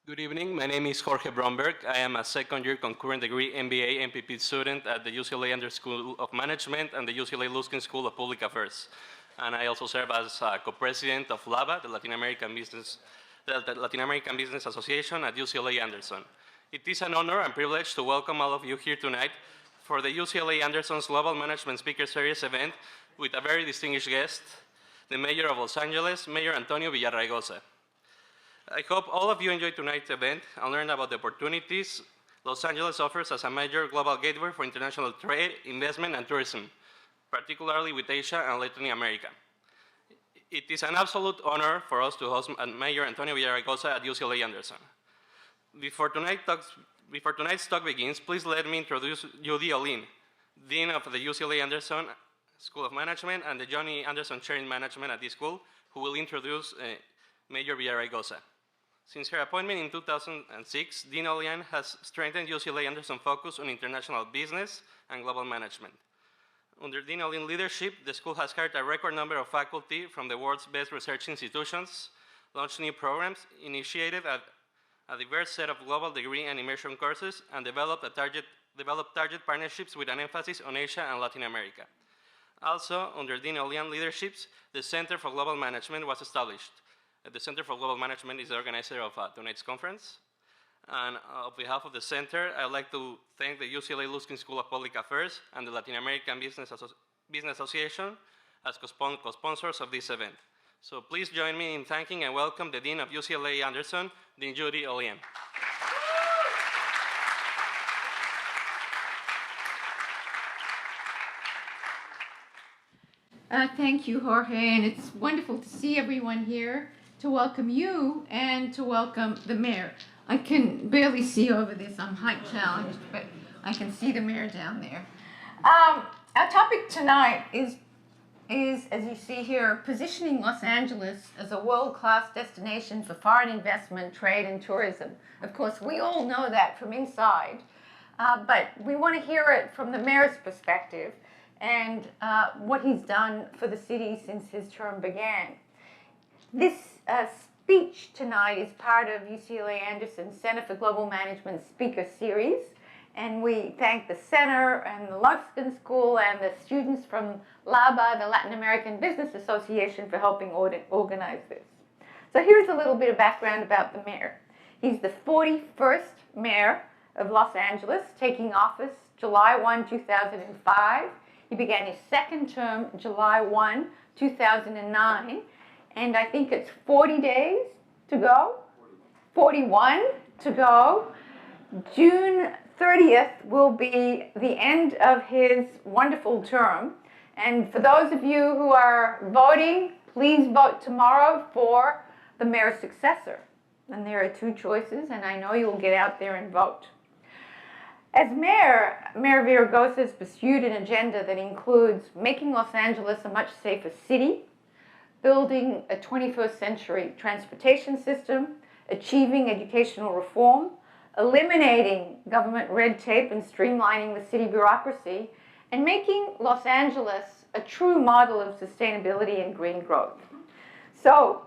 Good evening. My name is Jorge Bromberg. I am a second-year concurrent degree MBA MPP student at the UCLA Under School of Management and the UCLA Luskin School of Public Affairs. And I also serve as co-president of LABA, the Latin American Business Association at UCLA Anderson. It is an honor and privilege to welcome all of you here tonight for the UCLA Anderson's Global Management Speaker Series event with a very distinguished guest, the Mayor of Los Angeles, Mayor Antonio Villaraigosa. I hope all of you enjoyed tonight's event and learned about the opportunities Los Angeles offers as a major global gateway for international trade, investment, and tourism, particularly with Asia and Latin America. It is an absolute honor for us to host Mayor Antonio Villaraigosa at UCLA Anderson. Before tonight's talk begins, please let me introduce Judy Olin, Dean of the UCLA Anderson School of Management and the Johnny Anderson Chair in Management at this school, who will introduce Mayor Villaraigosa. Since her appointment in 2006, Dean Olin has strengthened UCLA Anderson's focus on international business and global management. Under Dean Olin's leadership, the school has hired a record number of faculty from the world's best research institutions, launched new programs, initiated a diverse set of global degree and immersion courses, and developed target partnerships with an emphasis on Asia and Latin America. Also, under Dean Olin's leadership, the Center for Global Management was established. The Center for Global Management is the organizer of tonight's conference. And on behalf of the center, I'd like to thank the UCLA Luskin School of Public Affairs and the Latin American Business Association as co-sponsors of this event. So please join me in thanking and welcome the Dean of UCLA Anderson, Dean Judy Olin. Thank you, Jorge, and it's wonderful to see everyone here, to welcome you, and to welcome the mayor. I can barely see over this, I'm height challenged, but I can see the mayor down there. Our topic tonight is, as you see here, positioning Los Angeles as a world-class destination for foreign investment, trade, and tourism. Of course, we all know that from inside, but we want to hear it from the mayor's perspective and what he's done for the city since his term began. This speech tonight is part of UCLA Anderson's Center for Global Management Speaker Series, and we thank the center and the Luskin School and the students from LABA, the Latin American Business Association, for helping organize this. So here's a little bit of background about the mayor. He's the 41st mayor of Los Angeles, taking office July 1, 2005. He began his second term July 1, 2009, and I think it's 40 days to go, 41 to go. June 30th will be the end of his wonderful term, and for those of you who are voting, please vote tomorrow for the mayor's successor. And there are two choices, and I know you'll get out there and vote. As mayor, Mayor Villaraigosa has pursued an agenda that includes making Los Angeles a much safer city, building a 21st century transportation system, achieving educational reform, eliminating government red tape and streamlining the city bureaucracy, and making Los Angeles a true model of sustainability and green growth. So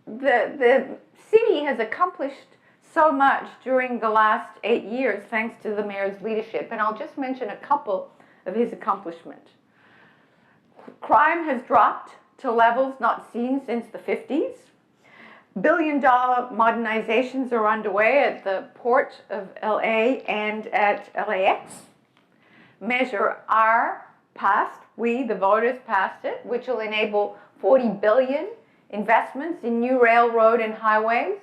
the city has accomplished so much during the last 8 years thanks to the mayor's leadership, and I'll just mention a couple of his accomplishments. Crime has dropped to levels not seen since the 50s. Billion-dollar modernizations are underway at the Port of LA and at LAX. Measure R passed, we, the voters, passed it, which will enable $40 billion investments in new railroad and highways,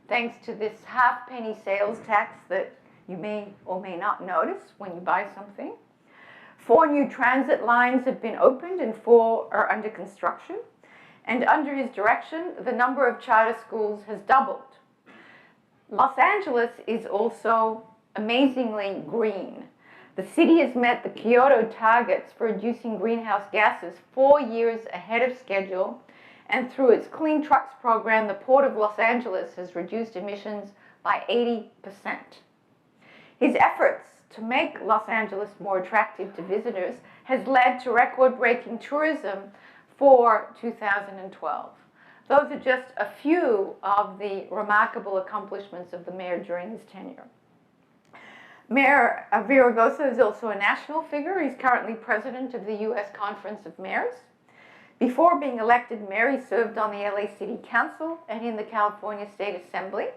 thanks to this half-penny sales tax that you may or may not notice when you buy something. 4 new transit lines have been opened and 4 are under construction. And under his direction, the number of charter schools has doubled. Los Angeles is also amazingly green. The city has met the Kyoto targets for reducing greenhouse gases 4 years ahead of schedule, and through its Clean Trucks program, the Port of Los Angeles has reduced emissions by 80%. His efforts to make Los Angeles more attractive to visitors has led to record-breaking tourism for 2012. Those are just a few of the remarkable accomplishments of the mayor during his tenure. Mayor Villaraigosa is also a national figure. He's currently president of the U.S. Conference of Mayors. Before being elected mayor, he served on the LA City Council and in the California State Assembly.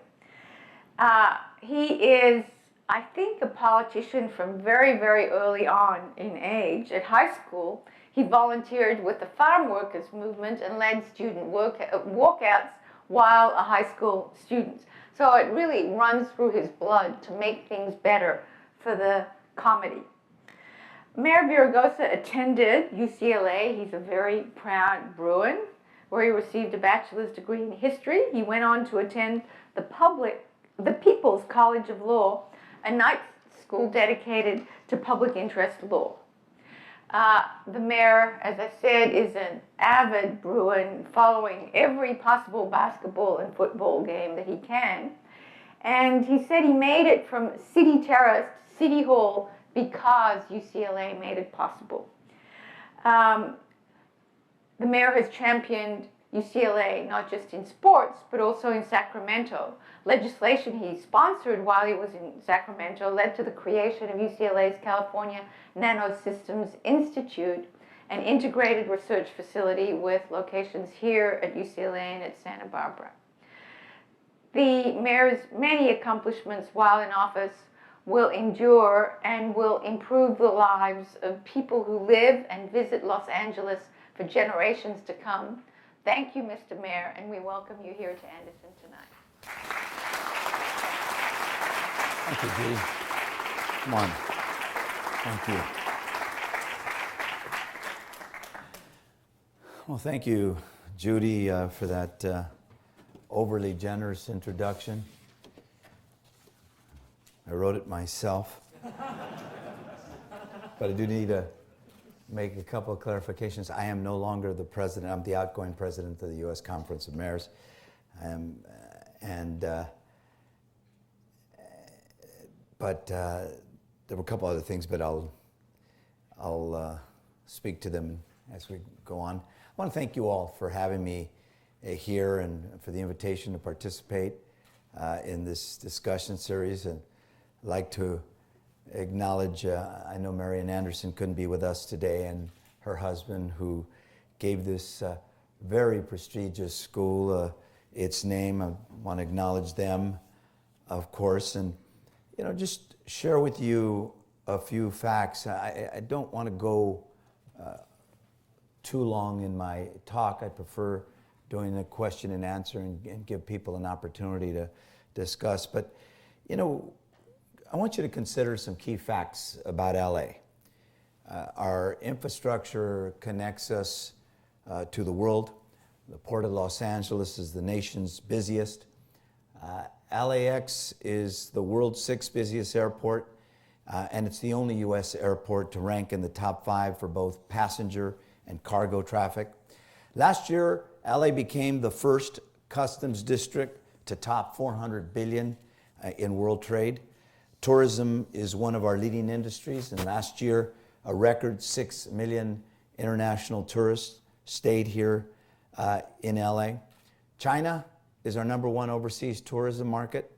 He is, I think, a politician from very, very early on in age. At high school, he volunteered with the farm workers movement and led student walkouts while a high school student. So it really runs through his blood to make things better for the comedy. Mayor Villaraigosa attended UCLA. He's a very proud Bruin, where he received a bachelor's degree in history. He went on to attend the People's College of Law, a night school dedicated to public interest law. The mayor, as I said, is an avid Bruin, following every possible basketball and football game that he can. And he said he made it from City Terrace to City Hall because UCLA made it possible. The mayor has championed UCLA not just in sports, but also in Sacramento. Legislation he sponsored while he was in Sacramento led to the creation of UCLA's California Nanosystems Institute, an integrated research facility with locations here at UCLA and at Santa Barbara. The mayor's many accomplishments while in office will endure and will improve the lives of people who live and visit Los Angeles for generations to come. Thank you, Mr. Mayor, and we welcome you here to Anderson tonight. Thank you, Judy. Come on. Thank you. Well, thank you, Judy, for that overly generous introduction. I wrote it myself. But I do need to make a couple of clarifications. I am no longer the president. I'm the outgoing president of the U.S. Conference of Mayors. But there were a couple other things, but I'll speak to them as we go on. I want to thank you all for having me here and for the invitation to participate in this discussion series. And I'd like to acknowledge, I know Marian Anderson couldn't be with us today, and her husband, who gave this very prestigious school its name. I want to acknowledge them, of course, and just share with you a few facts. I don't want to go too long in my talk. I prefer doing a question and answer and give people an opportunity to discuss. But, I want you to consider some key facts about LA. Our infrastructure connects us to the world. The Port of Los Angeles is the nation's busiest. LAX is the world's 6th busiest airport, and it's the only U.S. airport to rank in the top 5 for both passenger and cargo traffic. Last year, LA became the first customs district to top $400 billion in world trade. Tourism is one of our leading industries, and last year, a record 6 million international tourists stayed here in LA. China is our number 1 overseas tourism market.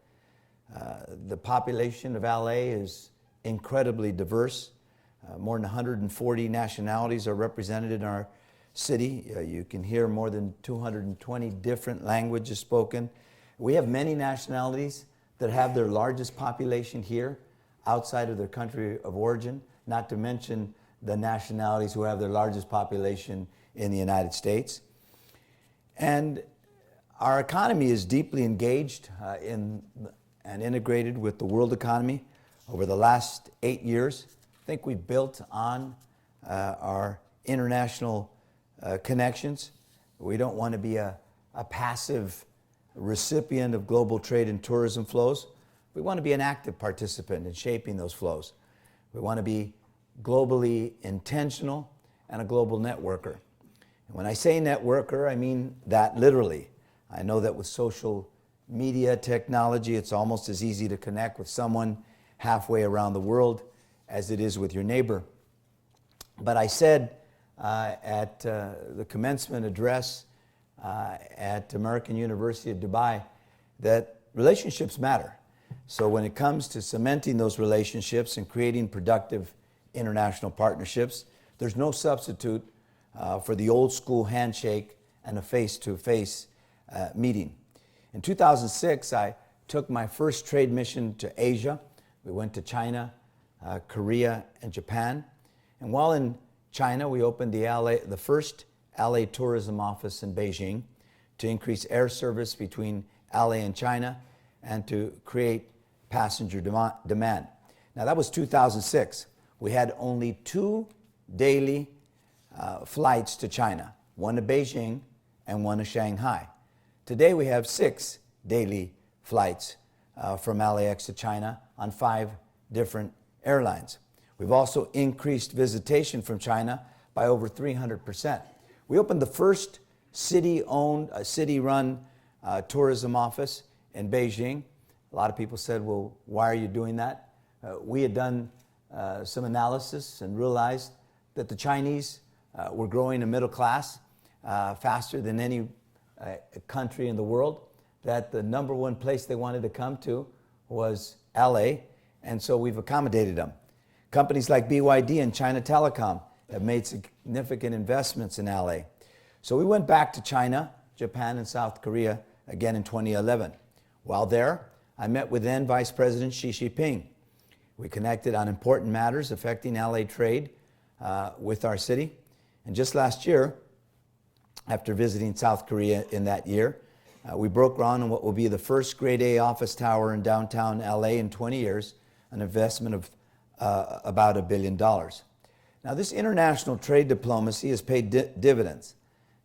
The population of LA is incredibly diverse. More than 140 nationalities are represented in our city. You can hear more than 220 different languages spoken. We have many nationalities that have their largest population here outside of their country of origin, not to mention the nationalities who have their largest population in the United States. And our economy is deeply engaged and integrated with the world economy. Over the last 8 years, I think we've built on our international connections. We don't want to be a passive recipient of global trade and tourism flows. We want to be an active participant in shaping those flows. We want to be globally intentional and a global networker. And when I say networker, I mean that literally. I know that with social media technology, it's almost as easy to connect with someone halfway around the world as it is with your neighbor. But I said at the commencement address at American University of Dubai that relationships matter. So when it comes to cementing those relationships and creating productive international partnerships, there's no substitute for the old school handshake and a face-to-face meeting. In 2006, I took my first trade mission to Asia. We went to China, Korea, and Japan. And while in China, we opened the first LA tourism office in Beijing to increase air service between LA and China and to create passenger demand. Now that was 2006. We had only 2 daily flights to China, one to Beijing and one to Shanghai. Today we have 6 daily flights from LAX to China on 5 different airlines. We've also increased visitation from China by over 300%. We opened the first city-owned, city-run tourism office in Beijing. A lot of people said, well, why are you doing that? We had done some analysis and realized that the Chinese were growing a middle class faster than any country in the world, that the number one place they wanted to come to was LA, and so we've accommodated them. Companies like BYD and China Telecom have made significant investments in LA. So we went back to China, Japan, and South Korea again in 2011. While there, I met with then Vice President Xi Jinping. We connected on important matters affecting LA trade with our city. And just last year, after visiting South Korea in that year, we broke ground on what will be the first grade A office tower in downtown LA in 20 years, an investment of about $1 billion. Now, this international trade diplomacy has paid dividends.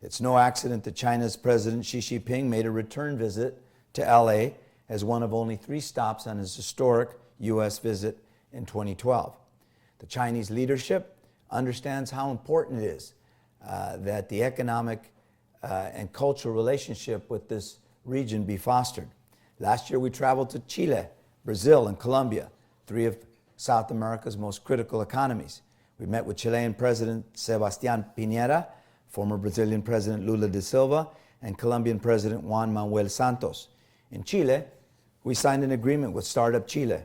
It's no accident that China's President Xi Jinping made a return visit to LA as one of only 3 stops on his historic U.S. visit in 2012. The Chinese leadership understands how important it is that the economic and cultural relationship with this region be fostered. Last year we traveled to Chile, Brazil, and Colombia, 3 of South America's most critical economies. We met with Chilean President Sebastián Piñera, former Brazilian President Lula da Silva, and Colombian President Juan Manuel Santos. In Chile, we signed an agreement with Startup Chile,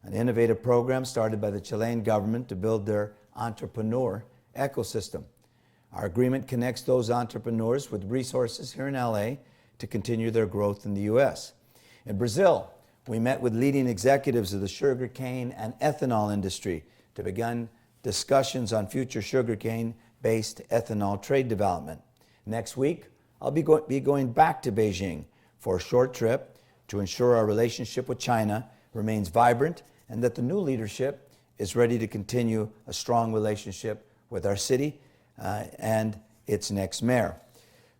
an innovative program started by the Chilean government to build their entrepreneur ecosystem. Our agreement connects those entrepreneurs with resources here in LA to continue their growth in the U.S. In Brazil, we met with leading executives of the sugarcane and ethanol industry to begin discussions on future sugarcane-based ethanol trade development. Next week, I'll be going back to Beijing for a short trip to ensure our relationship with China remains vibrant and that the new leadership is ready to continue a strong relationship with our city and its next mayor.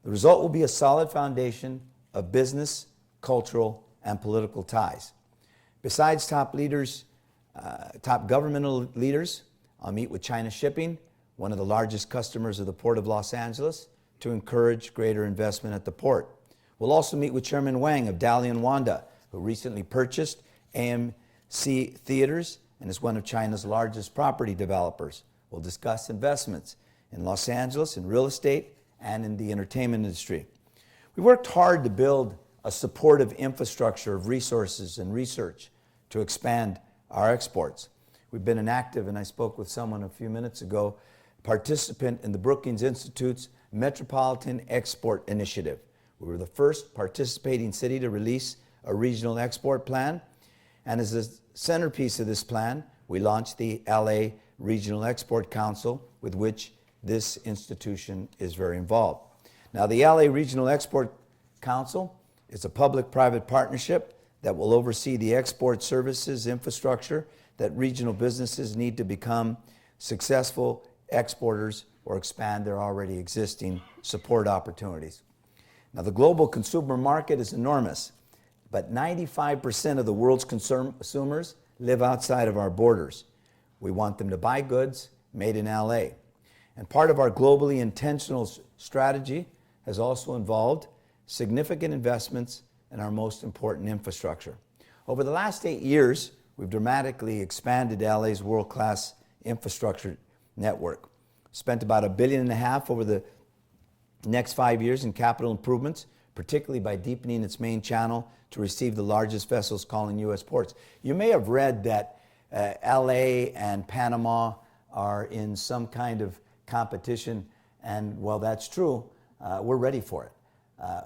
The result will be a solid foundation of business, cultural, and political ties. Besides top governmental leaders, I'll meet with China Shipping, one of the largest customers of the Port of Los Angeles, to encourage greater investment at the port. We'll also meet with Chairman Wang of Dalian Wanda, who recently purchased AMC Theaters and is one of China's largest property developers. We'll discuss investments in Los Angeles, in real estate, and in the entertainment industry. We worked hard to build a supportive infrastructure of resources and research to expand our exports. We've been an active, and I spoke with someone a few minutes ago, participant in the Brookings Institute's Metropolitan Export Initiative. We were the first participating city to release a regional export plan, and as a centerpiece of this plan, we launched the LA Regional Export Council, with which this institution is very involved. Now, the LA Regional Export Council is a public-private partnership that will oversee the export services infrastructure that regional businesses need to become successful exporters or expand their already existing support opportunities. Now, the global consumer market is enormous, but 95% of the world's consumers live outside of our borders. We want them to buy goods made in LA. And part of our globally intentional strategy has also involved significant investments in our most important infrastructure. Over the last 8 years, we've dramatically expanded LA's world-class infrastructure network. Spent about $1.5 billion over the next 5 years in capital improvements, particularly by deepening its main channel to receive the largest vessels calling U.S. ports. You may have read that LA and Panama are in some kind of competition, and while that's true, we're ready for it.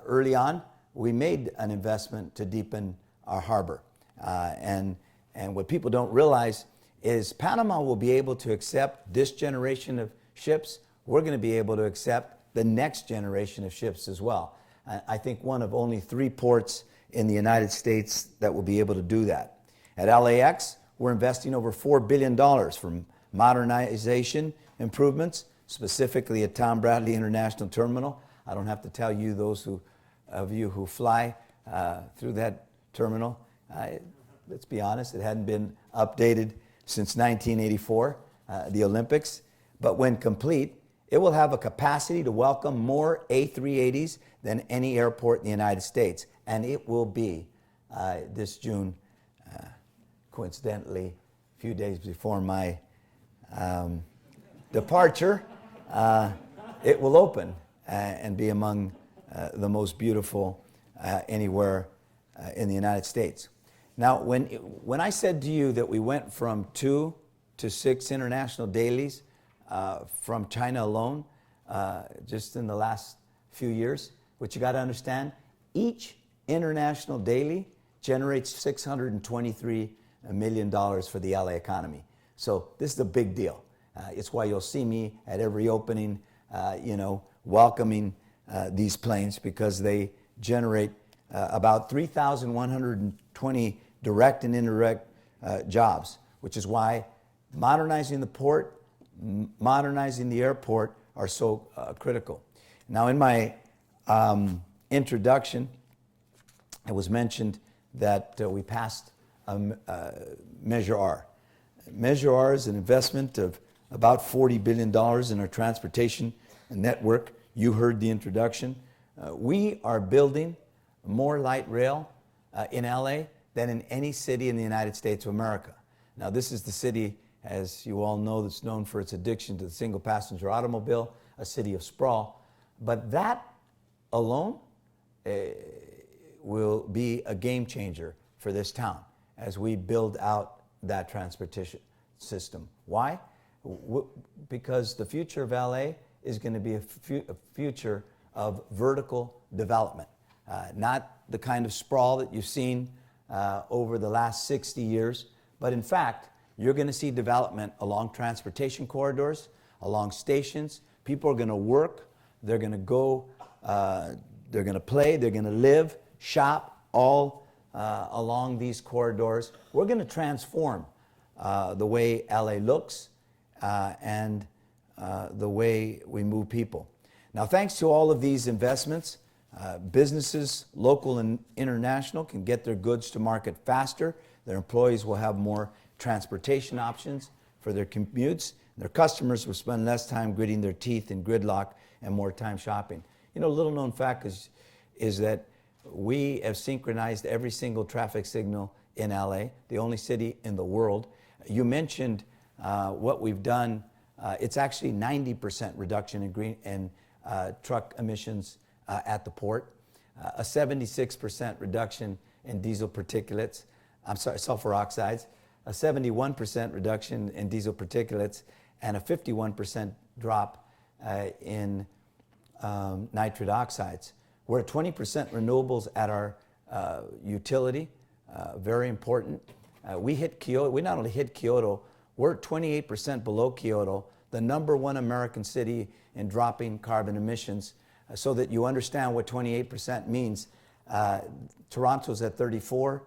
Early on, we made an investment to deepen our harbor. And what people don't realize is Panama will be able to accept this generation of ships. We're going to be able to accept the next generation of ships as well. I think one of only 3 ports in the United States that will be able to do that. At LAX, we're investing over $4 billion for modernization improvements, specifically at Tom Bradley International Terminal. I don't have to tell you, those of you who fly through that terminal, let's be honest, it hadn't been updated since 1984, the Olympics. But when complete, it will have a capacity to welcome more A380s than any airport in the United States. And it will be this June, coincidentally, a few days before my departure, it will open and be among the most beautiful anywhere in the United States. Now, when I said to you that we went from 2 to 6 international dailies from China alone, just in the last few years, what you got to understand, each international daily generates $623 million for the LA economy. So this is a big deal. It's why you'll see me at every opening, welcoming these planes, because they generate about 3,120 direct and indirect jobs, which is why modernizing the port, modernizing the airport are so critical. Now, in my introduction, it was mentioned that we passed Measure R. Measure R is an investment of about $40 billion in our transportation network. You heard the introduction. We are building more light rail in LA than in any city in the United States of America. Now, this is the city, as you all know, that's known for its addiction to the single passenger automobile, a city of sprawl. But that alone will be a game changer for this town as we build out that transportation system. Why? Because the future of LA is going to be a future of vertical development, not the kind of sprawl that you've seen over the last 60 years, but in fact, you're going to see development along transportation corridors, along stations. People are going to work, they're going to go, they're going to play, they're going to live, shop, all along these corridors. We're going to transform the way LA looks and the way we move people. Now, thanks to all of these investments, businesses, local and international, can get their goods to market faster. Their employees will have more transportation options for their commutes. Their customers will spend less time gritting their teeth in gridlock and more time shopping. You know, a little known fact is that we have synchronized every single traffic signal in LA, the only city in the world. You mentioned what we've done. It's actually 90% reduction in truck emissions at the port, a 76% reduction in diesel particulates, sulfur oxides, a 71% reduction in diesel particulates, and a 51% drop in nitrate oxides. We're at 20% renewables at our utility, very important. We hit Kyoto. We not only hit Kyoto, we're 28% below Kyoto, the #1 American city in dropping carbon emissions. So that you understand what 28% means, Toronto's at 34,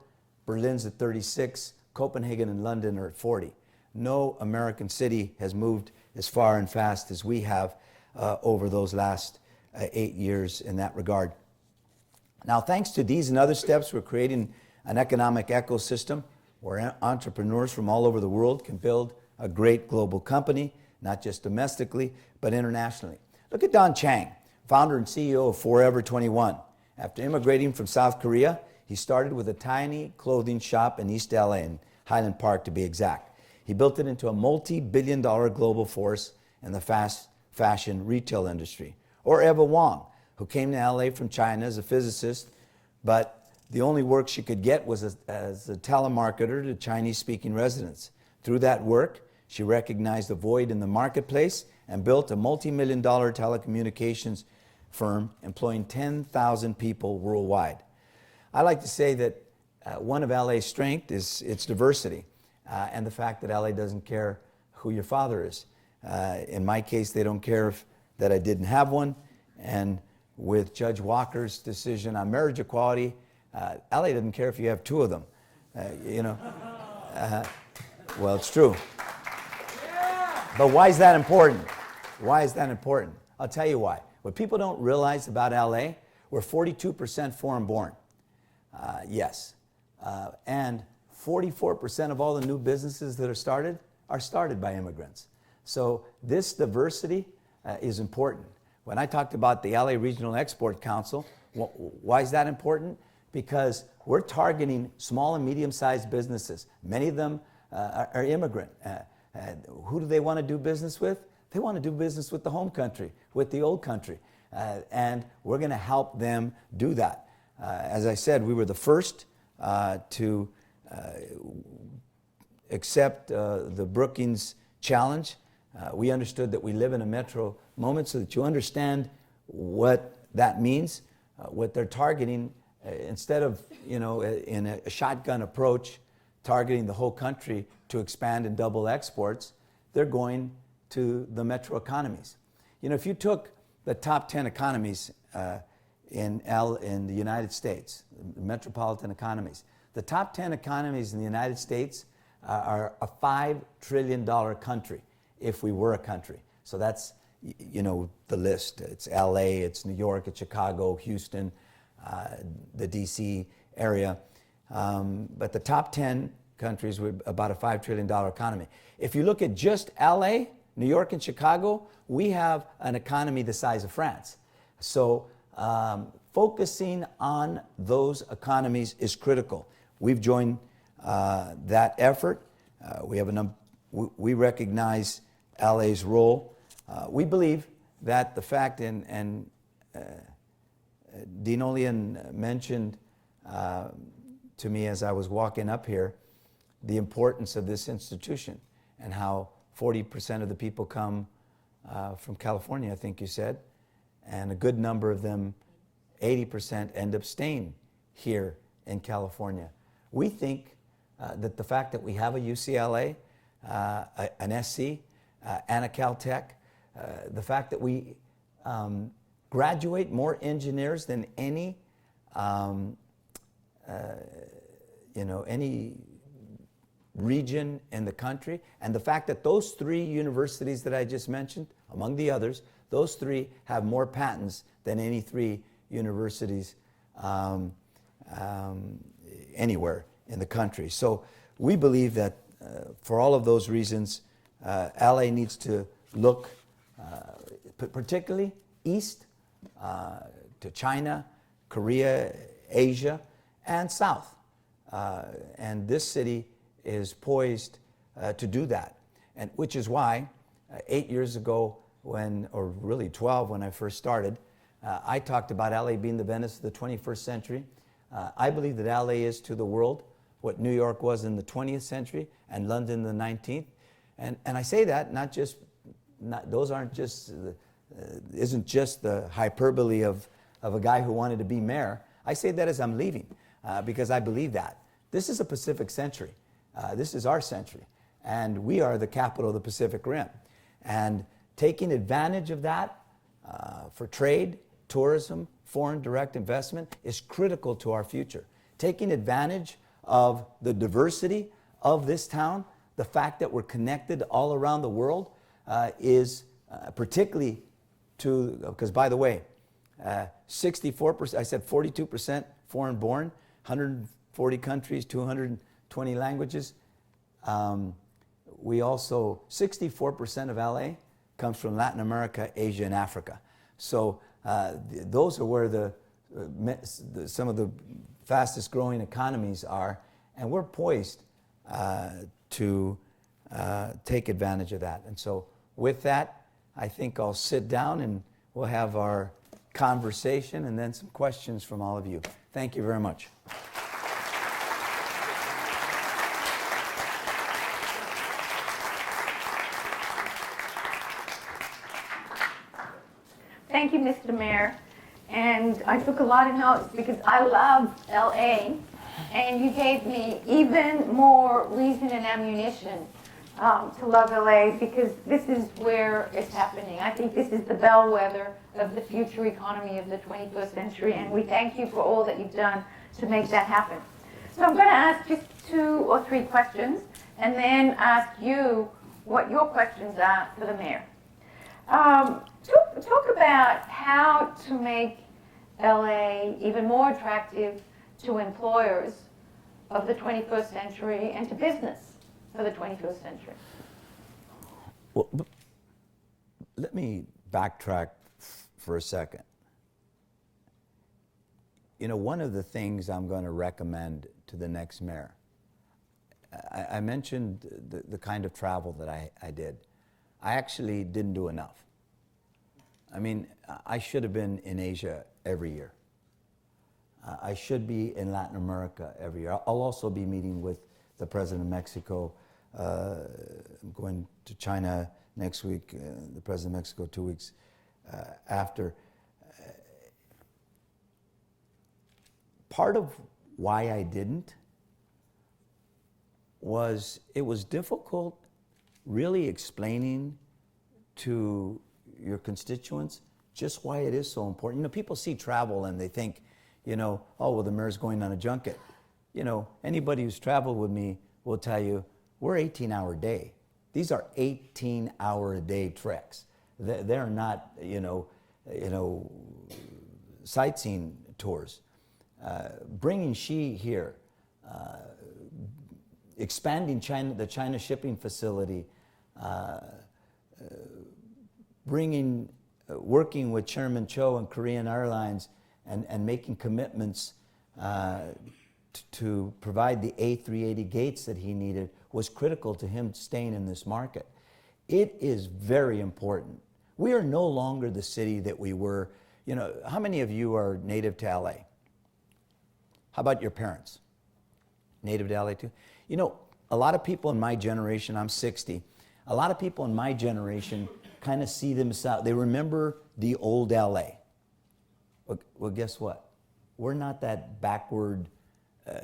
Berlin's at 36, Copenhagen and London are at 40. No American city has moved as far and fast as we have over those last 8 years in that regard. Now, thanks to these and other steps, we're creating an economic ecosystem where entrepreneurs from all over the world can build a great global company, not just domestically, but internationally. Look at Don Chang, founder and CEO of Forever 21. After immigrating from South Korea, he started with a tiny clothing shop in East LA, in Highland Park to be exact. He built it into a multi-billion-dollar global force in the fast fashion retail industry. Or Eva Wong, who came to LA from China as a physicist, but the only work she could get was as a telemarketer to Chinese-speaking residents. Through that work, she recognized a void in the marketplace and built a multi-million-dollar telecommunications firm employing 10,000 people worldwide. I like to say that one of LA's strengths is its diversity and the fact that LA doesn't care who your father is. In my case, they don't care that I didn't have one. And with Judge Walker's decision on marriage equality, LA doesn't care if you have two of them. Well, it's true. But why is that important? Why is that important? I'll tell you why. What people don't realize about LA, we're 42% foreign born. Yes. And 44% of all the new businesses that are started by immigrants. So this diversity is important. When I talked about the LA Regional Export Council, why is that important? Because we're targeting small and medium-sized businesses. Many of them are immigrant. Who do they want to do business with? They want to do business with the home country, with the old country. And we're going to help them do that. As I said, we were the first to accept the Brookings Challenge. We understood that we live in a metro moment, so that you understand what that means, what they're targeting. Instead of, in a shotgun approach, targeting the whole country to expand and double exports, they're going to the metro economies. If you took the top 10 economies in the United States, metropolitan economies, the top 10 economies in the United States are a $5 trillion country, if we were a country. So that's, the list. It's LA, it's New York, it's Chicago, Houston, the DC area. But the top 10 countries were about a $5 trillion economy. If you look at just LA, New York, and Chicago, we have an economy the size of France. So focusing on those economies is critical. We've joined that effort. We recognize LA's role. We believe that the fact, and Dean Olian mentioned to me as I was walking up here, the importance of this institution and how 40% of the people come from California, I think you said, and a good number of them, 80%, end up staying here in California. We think that the fact that we have a UCLA, an SC, and a Caltech, the fact that we graduate more engineers than any region in the country, and the fact that those three universities that I just mentioned, among the others, those three have more patents than any three universities anywhere in the country. So we believe that for all of those reasons, LA needs to look particularly east to China, Korea, Asia, and south. And this city is poised to do that. And which is why 8 years ago, or really 12 when I first started, I talked about LA being the Venice of the 21st century. I believe that LA is to the world what New York was in the 20th century and London in the 19th. And I say that isn't just the hyperbole of a guy who wanted to be mayor. I say that as I'm leaving because I believe that. This is a Pacific century. This is our century. And we are the capital of the Pacific Rim. And taking advantage of that for trade, tourism, foreign direct investment is critical to our future. Taking advantage of the diversity of this town, the fact that we're connected all around the world is particularly because by the way, 64%, I said 42% foreign born, 140 countries, 220 languages. We also, 64% of LA comes from Latin America, Asia, and Africa. So those are where some of the fastest growing economies are, and we're poised to take advantage of that. And so with that, I think I'll sit down and we'll have our conversation and then some questions from all of you. Thank you very much. Thank you, Mr. Mayor. And I took a lot of notes because I love LA, and you gave me even more reason and ammunition to love LA, because this is where it's happening. I think this is the bellwether of the future economy of the 21st century, and we thank you for all that you've done to make that happen. So I'm going to ask just 2 or 3 questions, and then ask you what your questions are for the mayor. Talk about how to make LA even more attractive to employers of the 21st century and to business for the 21st century. Well, let me backtrack for a second. You know, one of the things I'm going to recommend to the next mayor, I mentioned the kind of travel that I did. I actually didn't do enough. I mean, I should have been in Asia every year. I should be in Latin America every year. I'll also be meeting with the President of Mexico. I'm going to China next week, the President of Mexico 2 weeks after. Part of why I didn't was it was difficult really explaining to your constituents just why it is so important. You know, people see travel and they think, you know, oh, well, the mayor's going on a junket. You know, anybody who's traveled with me will tell you, we're 18-hour day. These are 18-hour-a-day treks. They're not, you know, sightseeing tours. Bringing Xi here, expanding the China shipping facility, working with Chairman Cho and Korean Airlines and making commitments to provide the A380 gates that he needed was critical to him staying in this market. It is very important. We are no longer the city that we were. You know, how many of you are native to LA? How about your parents? Native to LA too? You know, a lot of people in my generation, I'm 60, a lot of people in my generation kind of see themselves, they remember the old LA. Well, guess what? We're not that backward,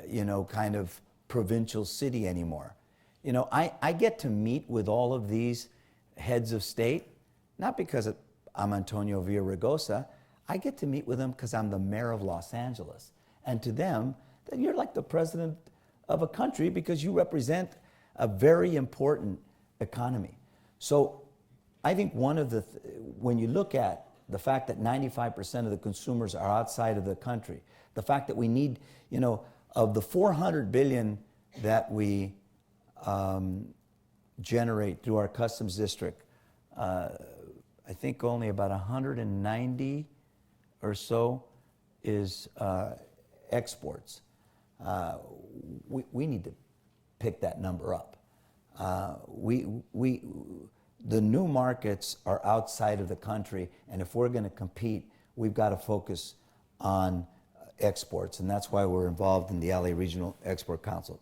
you know, kind of provincial city anymore. You know, I get to meet with all of these heads of state, not because I'm Antonio Villaraigosa. I get to meet with them because I'm the mayor of Los Angeles. And to them, that you're like the president of a country because you represent a very important economy. So I think when you look at the fact that 95% of the consumers are outside of the country, the fact that we need, you know, of the 400 billion that we generate through our customs district, I think only about 190 or so is exports. We need to pick that number up. The new markets are outside of the country, and if we're going to compete, we've got to focus on exports, and that's why we're involved in the LA Regional Export Council.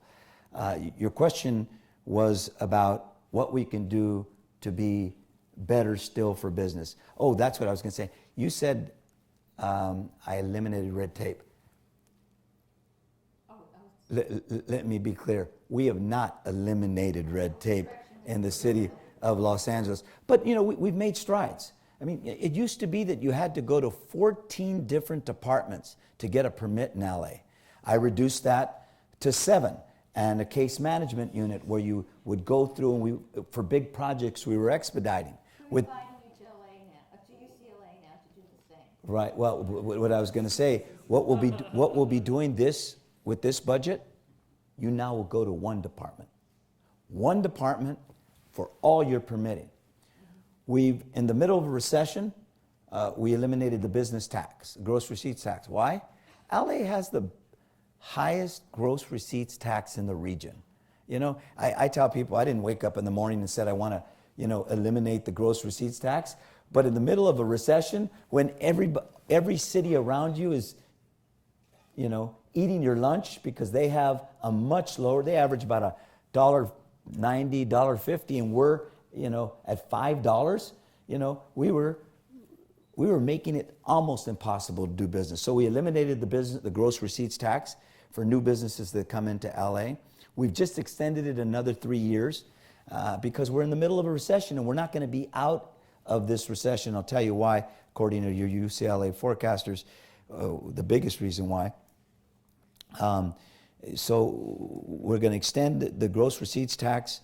Your question was about what we can do to be better still for business. Oh, that's what I was going to say. You said I eliminated red tape. Let me be clear. We have not eliminated red tape in the city of Los Angeles. But, you know, we've made strides. I mean, it used to be that you had to go to 14 different departments to get a permit in LA. I reduced that to 7, and a case management unit where you would go through, and for big projects we were expediting. We're inviting you to LA now, to UCLA now to do the same. Right. Well, what I was going to say, what we'll be doing with this budget, you now will go to one department. One department for all your permitting. In the middle of a recession, we eliminated the business tax, gross receipts tax. Why? LA has the highest gross receipts tax in the region. You know, I tell people I didn't wake up in the morning and said I want to, you know, eliminate the gross receipts tax. But in the middle of a recession, when every city around you is, eating your lunch because they have a much lower, they average about $1.90, $1.50, and we're, at $5, we were making it almost impossible to do business. So we eliminated the gross receipts tax for new businesses that come into LA. We've just extended it another 3 years because we're in the middle of a recession and we're not going to be out of this recession. I'll tell you why, according to your UCLA forecasters, the biggest reason why. So we're going to extend the gross receipts tax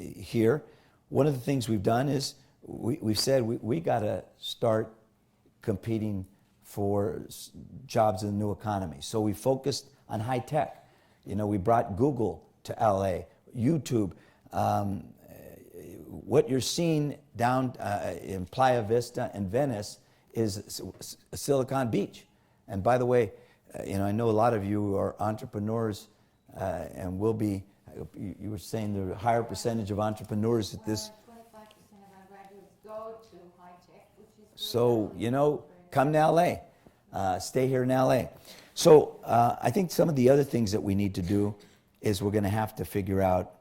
here. One of the things we've done is we've said we got to start competing for jobs in the new economy. So we focused on high tech. We brought Google to LA, YouTube. What you're seeing down in Playa Vista and Venice is Silicon Beach. And by the way, I know a lot of you are entrepreneurs and will be. You were saying there are a higher percentage of entrepreneurs at this. 25% of our graduates go to high tech, which is good. So, come to LA. Stay here in LA. So I think some of the other things that we need to do is we're going to have to figure out,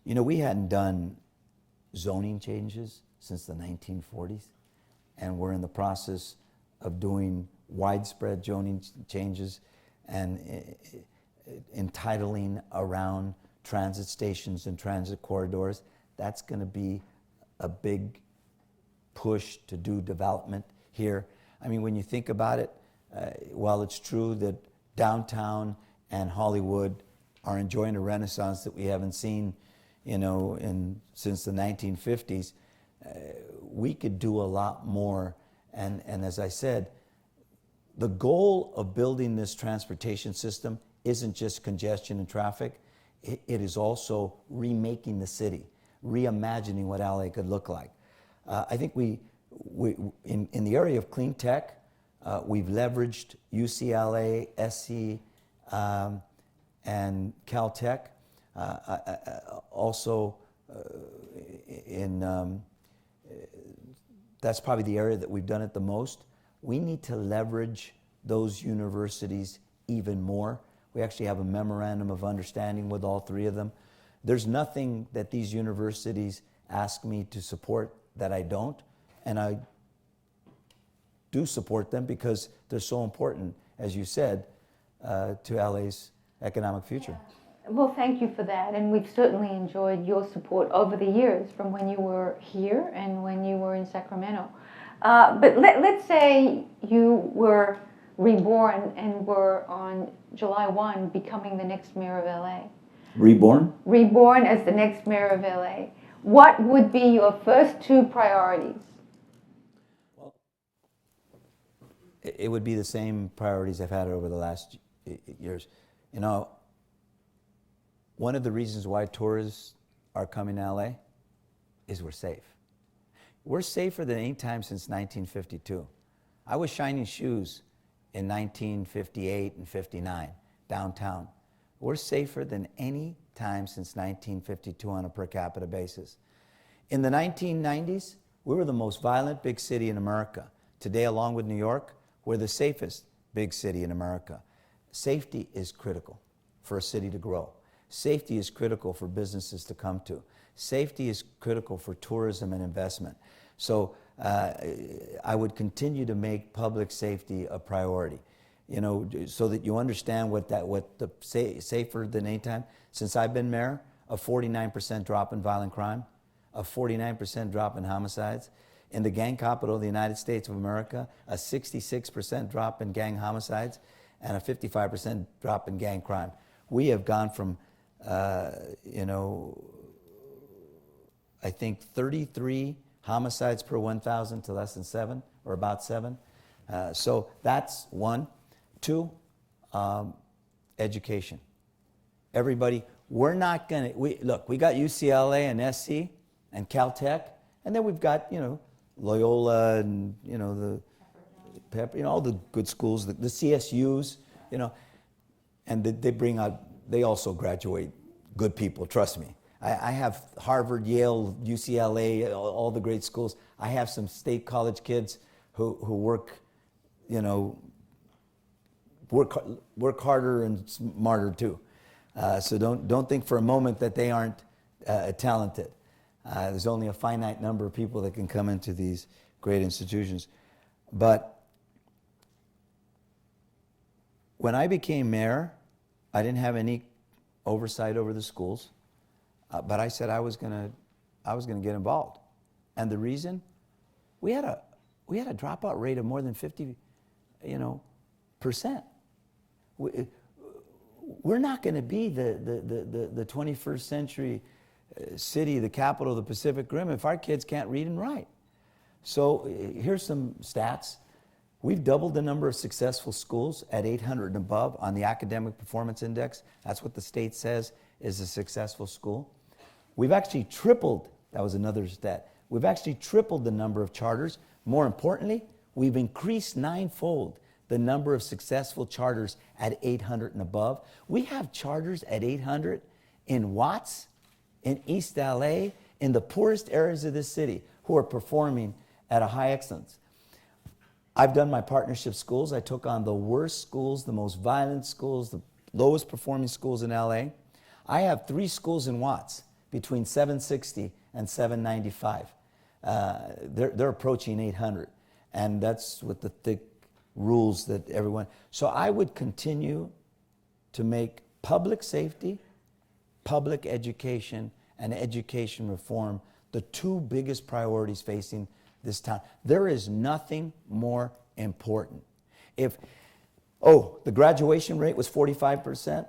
we hadn't done zoning changes since the 1940s, and we're in the process of doing widespread zoning changes and entitling around transit stations and transit corridors. That's going to be a big push to do development here. I mean, when you think about it, while it's true that downtown and Hollywood are enjoying a renaissance that we haven't seen, since the 1950s, we could do a lot more. And as I said, the goal of building this transportation system isn't just congestion and traffic. It is also remaking the city, reimagining what LA could look like. I think we in the area of clean tech, we've leveraged UCLA, SC, and Caltech. Also, that's probably the area that we've done it the most. We need to leverage those universities even more. We actually have a memorandum of understanding with all three of them. There's nothing that these universities ask me to support that I don't, and I do support them because they're so important, as you said, to LA's economic future. Well, thank you for that, and we've certainly enjoyed your support over the years from when you were here and when you were in Sacramento. But let's say you were reborn and were on July 1 becoming the next mayor of LA. Reborn? Reborn as the next mayor of LA. What would be your first two priorities? Well, it would be the same priorities I've had over the last years. One of the reasons why tourists are coming to LA is we're safe. We're safer than any time since 1952. I was shining shoes in 1958 and 59 downtown. We're safer than any time since 1952 on a per capita basis. In the 1990s, we were the most violent big city in America. Today, along with New York, we're the safest big city in America. Safety is critical for a city to grow. Safety is critical for businesses to come to. Safety is critical for tourism and investment. So I would continue to make public safety a priority, so that you understand safer than any time. Since I've been mayor, a 49% drop in violent crime, a 49% drop in homicides. In the gang capital of the United States of America, a 66% drop in gang homicides and a 55% drop in gang crime. We have gone from, I think 33 homicides per 1,000 to less than 7, or about 7. So that's one. Two, education. Everybody, we're not going to, we got UCLA and SC and Caltech, and then we've got, Loyola and, the Pepper, all the good schools, the CSUs, and they bring out, they also graduate good people, trust me. I have Harvard, Yale, UCLA, all the great schools. I have some state college kids who work, work harder and smarter too. So don't think for a moment that they aren't talented. There's only a finite number of people that can come into these great institutions. But when I became mayor, I didn't have any oversight over the schools, but I said I was gonna get involved. And the reason, we had a dropout rate of more than 50%. We're not going to be the 21st century city, the capital of the Pacific Rim, if our kids can't read and write. So here's some stats. We've doubled the number of successful schools at 800 and above on the Academic Performance Index. That's what the state says is a successful school. We've actually tripled, that was another stat, we've actually tripled the number of charters. More importantly, we've increased ninefold the number of successful charters at 800 and above. We have charters at 800 in Watts, in East LA, in the poorest areas of this city who are performing at a high excellence. I've done my partnership schools. I took on the worst schools, the most violent schools, the lowest performing schools in LA. I have 3 schools in Watts between 760 and 795. They're approaching 800. And that's with the thick rules that everyone. So I would continue to make public safety, public education, and education reform the 2 biggest priorities facing this town. There is nothing more important. The graduation rate was 45%.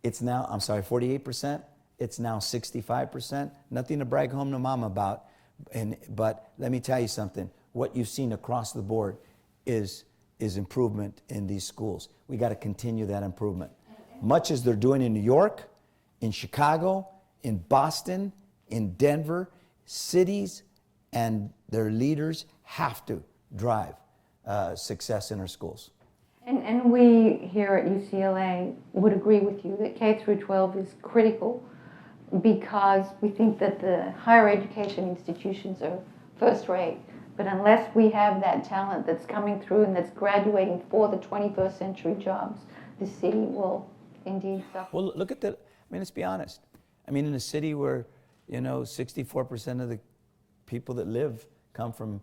It's now, 48%. It's now 65%. Nothing to brag home to mom about. But let me tell you something. What you've seen across the board is improvement in these schools. We got to continue that improvement. Much as they're doing in New York, in Chicago, in Boston, in Denver, cities and their leaders have to drive success in our schools. And we here at UCLA would agree with you that K through 12 is critical because we think that the higher education institutions are first rate. But unless we have that talent that's coming through and that's graduating for the 21st century jobs, the city will indeed suffer. Well, look at let's be honest. In a city where, 64% of the people that live come from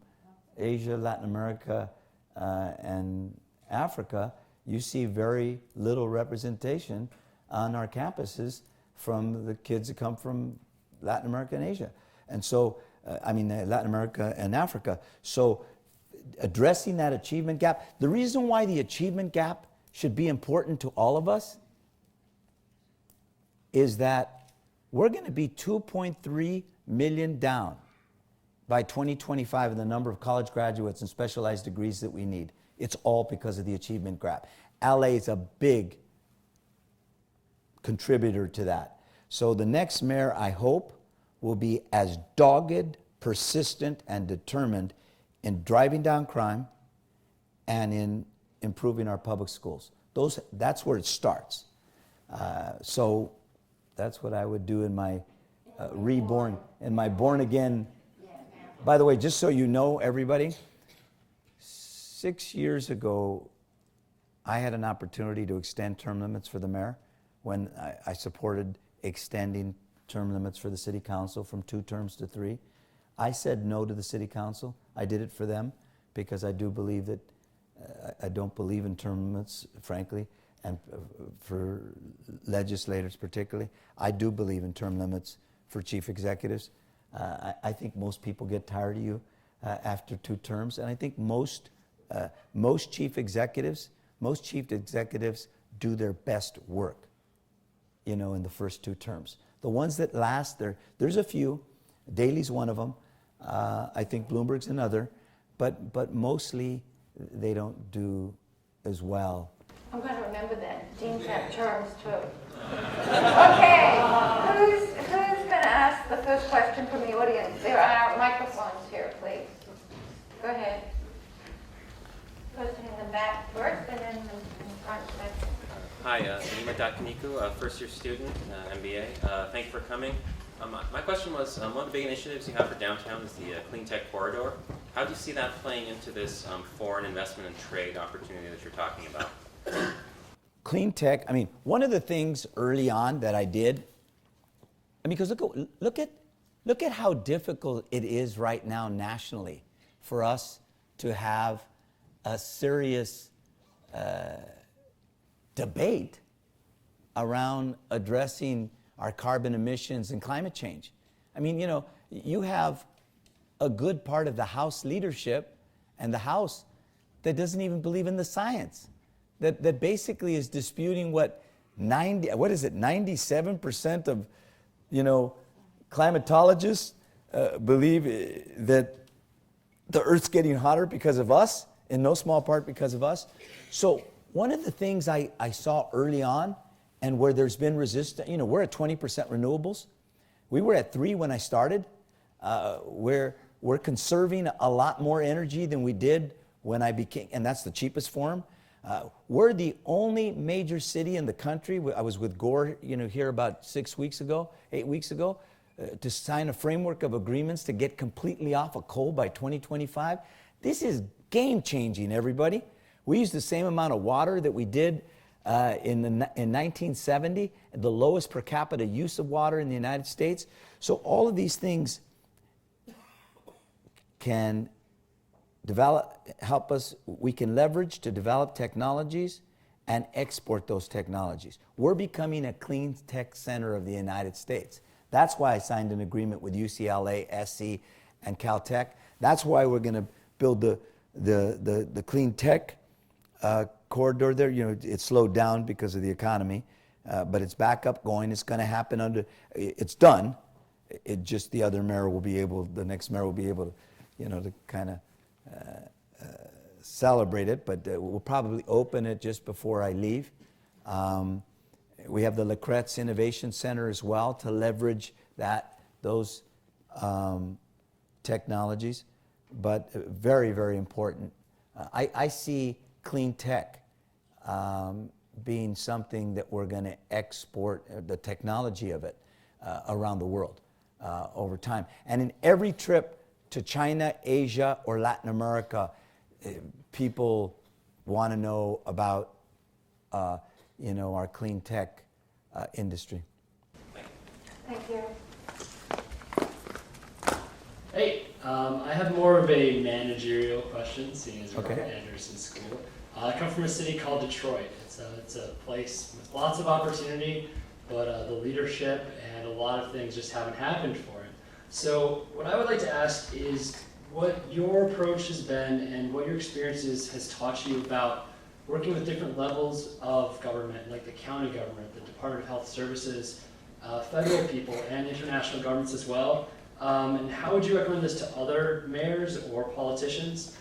Asia, Latin America, and Africa, you see very little representation on our campuses from the kids that come from Latin America and Asia. And so, Latin America and Africa. So addressing that achievement gap, the reason why the achievement gap should be important to all of us is that we're going to be 2.3 million down by 2025 in the number of college graduates and specialized degrees that we need. It's all because of the achievement gap. LA is a big contributor to that. So the next mayor, I hope, will be as dogged, persistent, and determined in driving down crime and in improving our public schools. That's where it starts. So that's what I would do in my born again. By the way, just so you know, everybody, 6 years ago, I had an opportunity to extend term limits for the mayor when I supported extending term limits for the city council from 2 terms to 3. I said no to the city council. I did it for them because I do believe that I don't believe in term limits, frankly, and for legislators particularly. I do believe in term limits for chief executives. I think most people get tired of you after 2 terms, and I think most chief executives do their best work, in the first 2 terms. The ones that last, there's a few. Daley's one of them. I think Bloomberg's another, but mostly they don't do as well. I'm going to remember that. Deans have terms too. Okay, who's going to ask the first question from the audience? There are microphones here, please. Go ahead. Person in the back first, and then in the front second. Hi, Niku, a first-year student, MBA. Thank you for coming. My question was, one of the big initiatives you have for downtown is the Clean Tech Corridor. How do you see that playing into this foreign investment and trade opportunity that you're talking about? Clean tech, I mean, one of the things early on that I did, I mean, because look at how difficult it is right now nationally for us to have a serious debate around addressing our carbon emissions and climate change. I mean, you know, you have a good part of the House leadership and the House that doesn't even believe in the science, that basically is disputing what 97% of, you know, climatologists believe that the Earth's getting hotter because of us, in no small part because of us. So one of the things I saw early on, and where there's been resistance, you know, we're at 20% renewables. We were at 3 when I started. We're conserving a lot more energy than we did when I became, and that's the cheapest form. We're the only major city in the country. I was with Gore, you know, here about 8 weeks ago, to sign a framework of agreements to get completely off of coal by 2025. This is game changing, everybody. We use the same amount of water that we did in 1970, the lowest per capita use of water in the United States. So all of these things can help us, we can leverage to develop technologies and export those technologies. We're becoming a clean tech center of the United States. That's why I signed an agreement with UCLA, SC, and Caltech. That's why we're going to build the clean tech corridor there. You know, it slowed down because of the economy, but it's back up going. It's going to happen it's done. It just, the other mayor will be able, the next mayor will be able to, you know, to kind of celebrate it, but we'll probably open it just before I leave. We have the Kretz Innovation Center as well to leverage those technologies, but very, very important. I see clean tech being something that we're going to export, the technology of it, around the world over time. And in every trip to China, Asia, or Latin America, people want to know about you know, our clean tech industry. Thank you. Hey, I have more of a managerial question, seeing as we're Okay. at Anderson School. I come from a city called Detroit. It's a place with lots of opportunity, but the leadership and a lot of things just haven't happened for it. So what I would like to ask is what your approach has been and what your experiences has taught you about working with different levels of government, like the county government, the Department of Health Services, federal people, and international governments as well. And how would you recommend this to other mayors or politicians?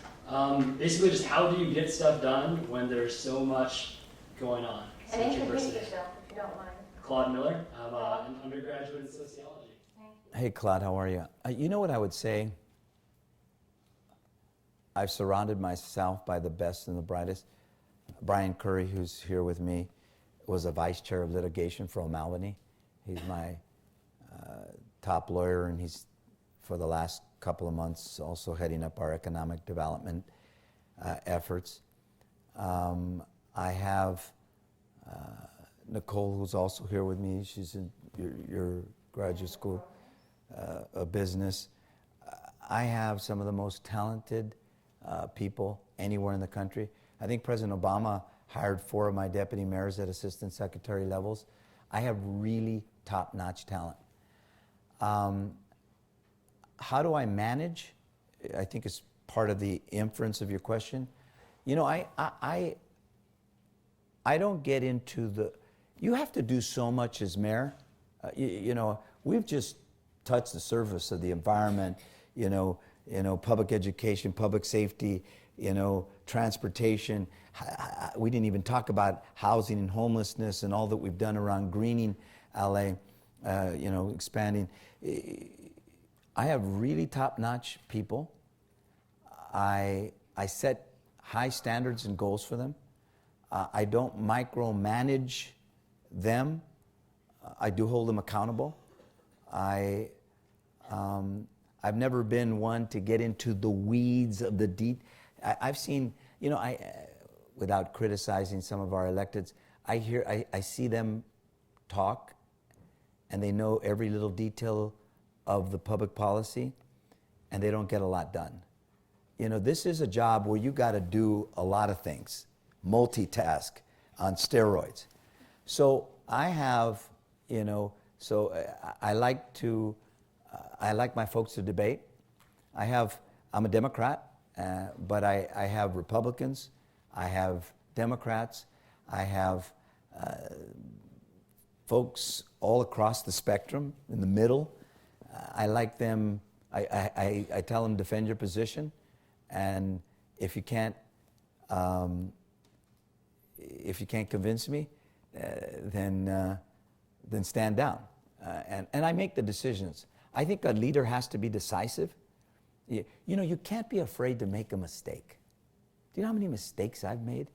Basically, just how do you get stuff done when there's so much going on? And introduce yourself, if you don't mind. Claude Miller. I'm an undergraduate in sociology. Hey, Claude, how are you? You know what I would say? I've surrounded myself by the best and the brightest. Brian Curry, who's here with me, was a vice chair of litigation for O'Malveny. He's my top lawyer, and he's, for the last couple of months, also heading up our economic development efforts. I have Nicole, who's also here with me. She's in your graduate school of business. I have some of the most talented people anywhere in the country. I think President Obama hired 4 of my deputy mayors at assistant secretary levels. I have really top-notch talent. How do I manage? I think it's part of the inference of your question. You know, I don't get into you have to do so much as mayor. You know, we've just touched the surface of the environment, you know, public education, public safety, you know, transportation. We didn't even talk about housing and homelessness and all that we've done around greening LA, you know, expanding. I have really top-notch people. I set high standards and goals for them. I don't micromanage them. I do hold them accountable. I've never been one to get into the weeds of the I've seen, without criticizing some of our electeds, I see them talk, and they know every little detail of the public policy, and they don't get a lot done. This is a job where you got to do a lot of things, multitask on steroids. So I have, I like my folks to debate. I'm a Democrat, but I have Republicans, I have Democrats, I have folks all across the spectrum, in the middle. I like them, I tell them defend your position, and if you can't convince me, then stand down. And I make the decisions. I think a leader has to be decisive. You can't be afraid to make a mistake. Do you know how many mistakes I've made?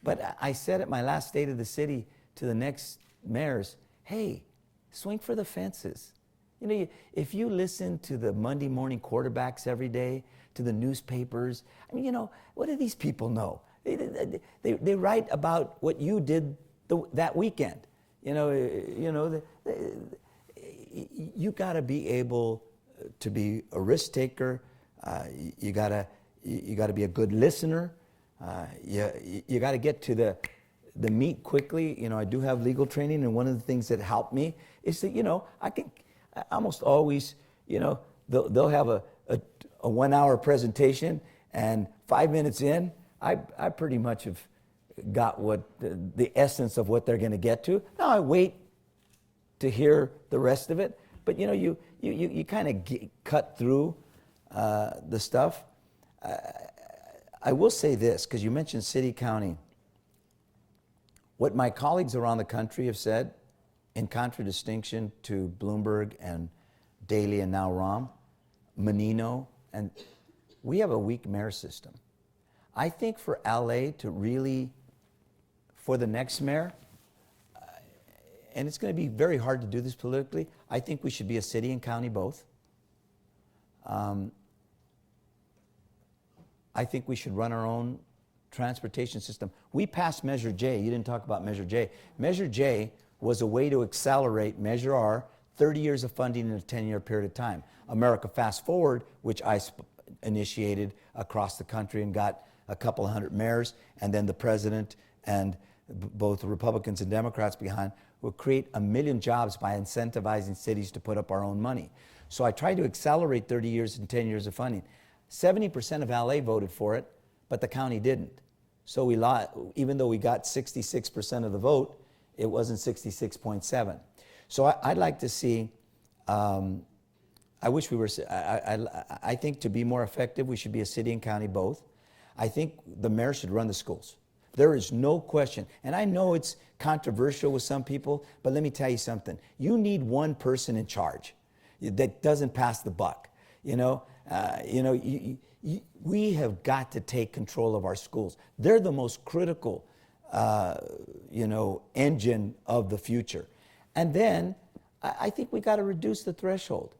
But I said at my last State of the City to the next mayors, hey, swing for the fences. If you listen to the Monday morning quarterbacks every day, to the newspapers, what do these people know? They write about what you did that weekend. You got to be able to be a risk taker. You got to be a good listener. You got to get to the meat quickly. I do have legal training, and one of the things that helped me is that I can almost always they'll have a 1 hour presentation, and 5 minutes in, I pretty much have got what the essence of what they're going to get to. Now I wait to hear the rest of it, but you kind of cut through the stuff. I will say this, because you mentioned city, county. What my colleagues around the country have said, in contradistinction to Bloomberg and Daley and now Rahm, Menino, and we have a weak mayor system. I think for LA to really, for the next mayor, and it's going to be very hard to do this politically, I think we should be a city and county both. I think we should run our own transportation system. We passed Measure J. You didn't talk about Measure J. Measure J was a way to accelerate Measure R, 30 years of funding in a 10-year period of time. America Fast Forward, which I initiated across the country and got a couple hundred mayors, and then the president and both the Republicans and Democrats behind, will create 1 million jobs by incentivizing cities to put up our own money. So I tried to accelerate 30 years and 10 years of funding. 70% of LA voted for it, but the county didn't. So we lost, even though we got 66% of the vote, it wasn't 66.7. So I'd like to see, I wish we were, I think to be more effective, we should be a city and county both. I think the mayor should run the schools. There is no question. And I know it's controversial with some people, but let me tell you something. You need one person in charge that doesn't pass the buck. We have got to take control of our schools. They're the most critical, engine of the future. And then I think we got to reduce the threshold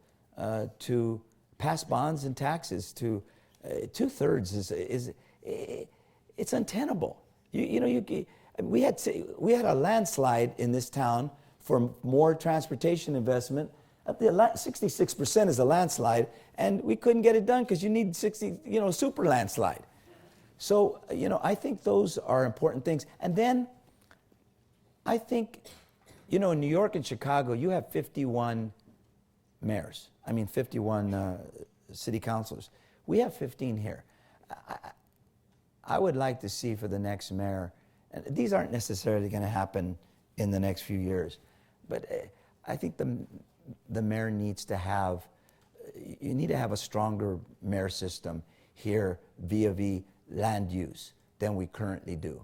to pass bonds and taxes to 2/3 is it's untenable. We had a landslide in this town for more transportation investment. 66% is a landslide, and we couldn't get it done because you need 60, super landslide. So, I think those are important things. And then I think, in New York and Chicago, you have 51 mayors. 51 city councilors. We have 15 here. I would like to see for the next mayor, and these aren't necessarily going to happen in the next few years, but I think the mayor needs to have, you need to have a stronger mayor system here via land use than we currently do.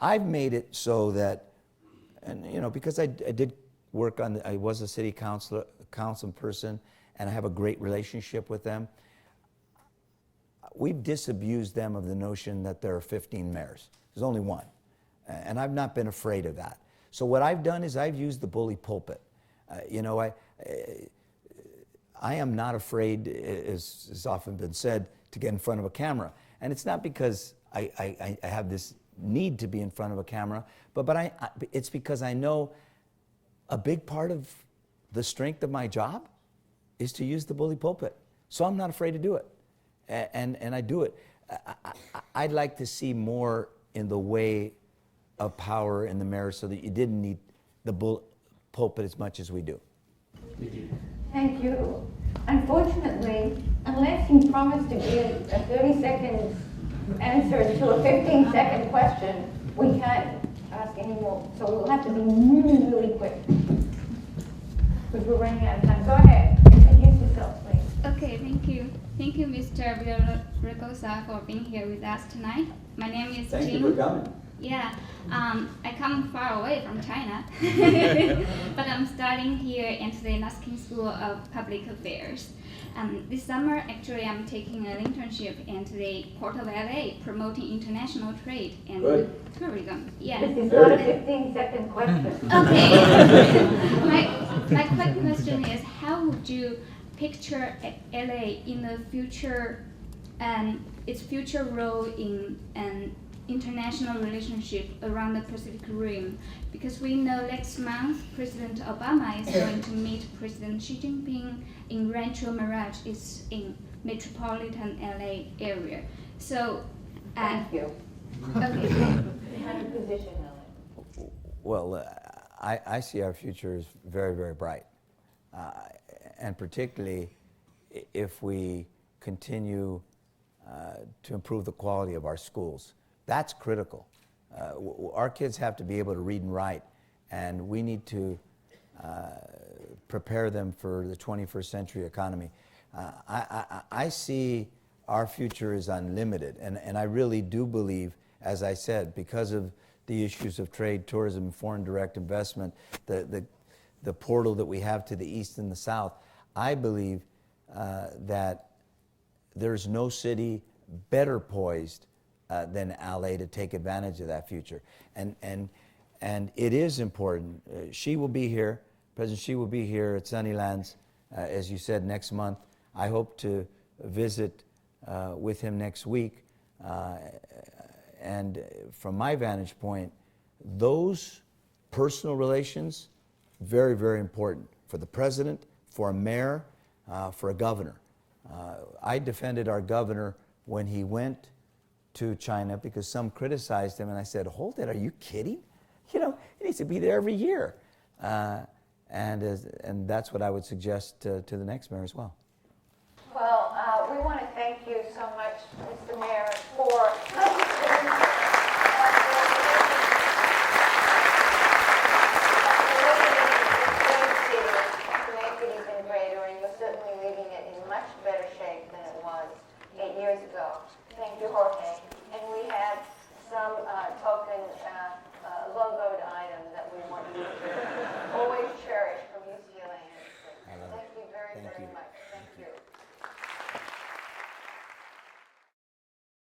I've made it so that, and because I did work on, I was a city council person, and I have a great relationship with them. We've disabused them of the notion that there are 15 mayors. There's only one. And I've not been afraid of that. So what I've done is I've used the bully pulpit. I am not afraid, as has often been said, to get in front of a camera. And it's not because I have this need to be in front of a camera, but it's because I know a big part of the strength of my job is to use the bully pulpit. So I'm not afraid to do it. And I do it. I'd like to see more in the way of power in the mayor so that you didn't need the pulpit as much as we do. Thank you. Thank you. Unfortunately, unless you promise to give a 30-second answer to a 15-second question, we can't ask any more. So we'll have to be really, really quick, because we're running out of time. Go ahead. Introduce yourself, please. Okay, thank you. Thank you, Mr. Villaraigosa, for being here with us tonight. My name is Jing. Thank you for coming. Yeah, I come far away from China, but I'm studying here at the Luskin School of Public Affairs. This summer, actually, I'm taking an internship at the Port of LA, promoting international trade and tourism. Yeah. This is not a 15-second question. Okay. my quick question is, how would you picture LA in the future, its future role in an international relationship around the Pacific Rim? Because we know next month President Obama is going to meet President Xi Jinping in Rancho Mirage, is in metropolitan LA area. So, Thank you. okay. Kind of position, Ellen. Well, I see our future as very, very bright. And particularly if we continue to improve the quality of our schools. That's critical. Our kids have to be able to read and write, and we need to prepare them for the 21st century economy. I see our future is unlimited, and I really do believe, as I said, because of the issues of trade, tourism, foreign direct investment, the portal that we have to the east and the south, I believe that there's no city better poised than LA to take advantage of that future. And it is important. Xi will be here, President Xi will be here at Sunnylands, as you said, next month. I hope to visit with him next week. And from my vantage point, those personal relations, very, very important for the president, for a mayor, for a governor. I defended our governor when he went to China because some criticized him, and I said, hold it, are you kidding? You know, he needs to be there every year. And that's what I would suggest to the next mayor as well. Well, we want to thank you so much, Mr. Mayor, for